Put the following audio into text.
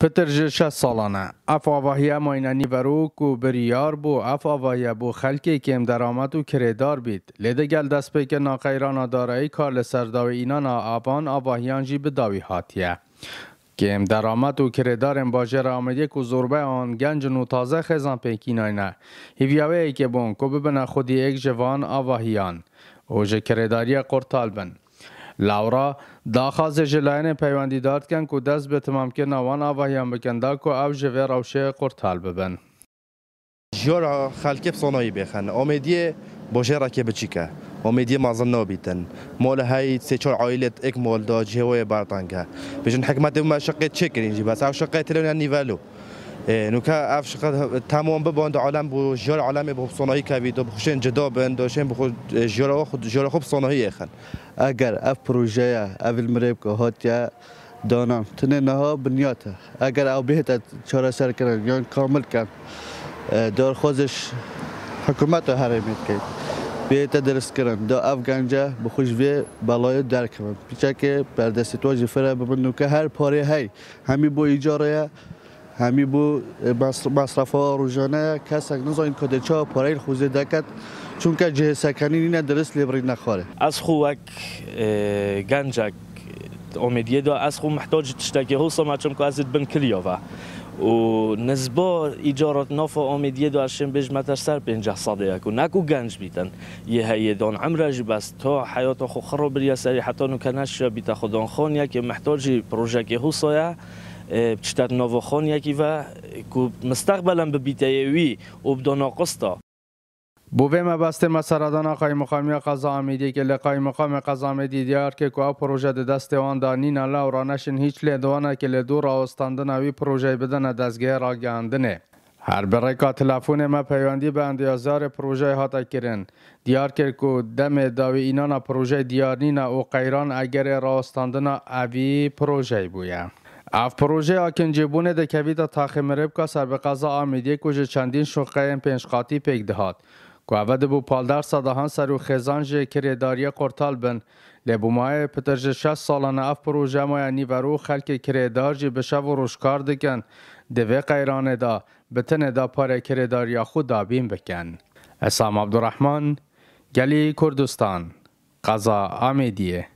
پتر 6 سالانه اف آواهی ماینانی وروک و بریار بو اف آواهی بو خلکی کم درآمد و کردار بید لیده گل دست پیک ناقیران دارایی کار لسرداوی اینا نا آبان آواهیان جی بداوی هاتیه کم درآمد و کردار باجر آمده که زوربه آن گنج و تازه خزان پیکیناینه هیویاوه ای که بون که ببنه خودی یک جوان آواهیان و جه کرداری قرطال بن لاورا داخواز جلاین پیوندی داد کن که دست به تمام که نوان آواهیان بکنده که او جوه روشه قرطال ببن. جورا خالكيف صناعي بيخن آمدی باجرا که بچیکه آمدی مازن نابیتن مال هاي سيشار عائلة اكمال دا جهوي بارتانكا بيجن حكمت ما شقة تشكرين جي بس او شقة تلون نيفالو نوكا اف شقة تمام بباند عالم بو جار عالم بو صناعي كبيد و بخشن جدا بند داشن بخو جارا خود جارا خوب صناعي اخن اگر اف پروژه اول مريب که هاتیا دانم تنه نها بنیاته اگر او بهت چاره سر کردن یا کامل کن دار خوزش حکومت رو حرمت کرد بیت درست کردن دا افغانجا بخوش وی بالای درک کردن پیچه که پردستی تو جفره ببینم که هر پاره هی همی بو ایجاره همی بو مصرف ها روزانه کس نزا این کدچا پاره خوزه دکت چون که جه سکنی نه درست لیبری نخوره از خوک گنجک امیدیه دا از خو محتاج تشتکی هو سماچم که ازت بن کلیاوه و نسبا ایجارات ناف آمیدیه داشتن بیش متر سر 50 ساله کو نکو گنج بیتن یه هیدان عمرش بس تا حیات خو خراب بری سری حتی نو کنش بیت خودان خانیه که محتاج پروژه که حسایه بچتر نو خانیه کی و کو مستقبلا به بیتیوی و بدون قسطا بوی مبسته مسردان آقای مقامی قضا امیدی که لقای مقام قضا امیدی دیار که که پروژه دست آن دانی نلا و رانشن هیچ لیدوانه که لیدو را استاندن اوی پروژه بدن دستگاه را گاندنه. هر برای که تلفون ما پیوندی به اندیازار پروژه هاتا کرن دیار که دم داوی اینانا پروژه دیارنین و قیران اگر را استاندن اوی پروژه بویا. اف پروژه آکن جبونه دکویدا تاخی مرب که سر به قضا امیدی که چندین شقه پنجقاطی پیک دهات. که اول بو پالدار صداهان سر و خزان جه کرداری قرطال بن لبو ماه پتر 6 سالانه اف پروژه ماه نیورو خلک کردار جه بشه و روشکار دکن دوه قیرانه دا بتنه دا پاره کرداری خود دابین بکن. اسام عبدالرحمن گلی کردستان قضا امیدیه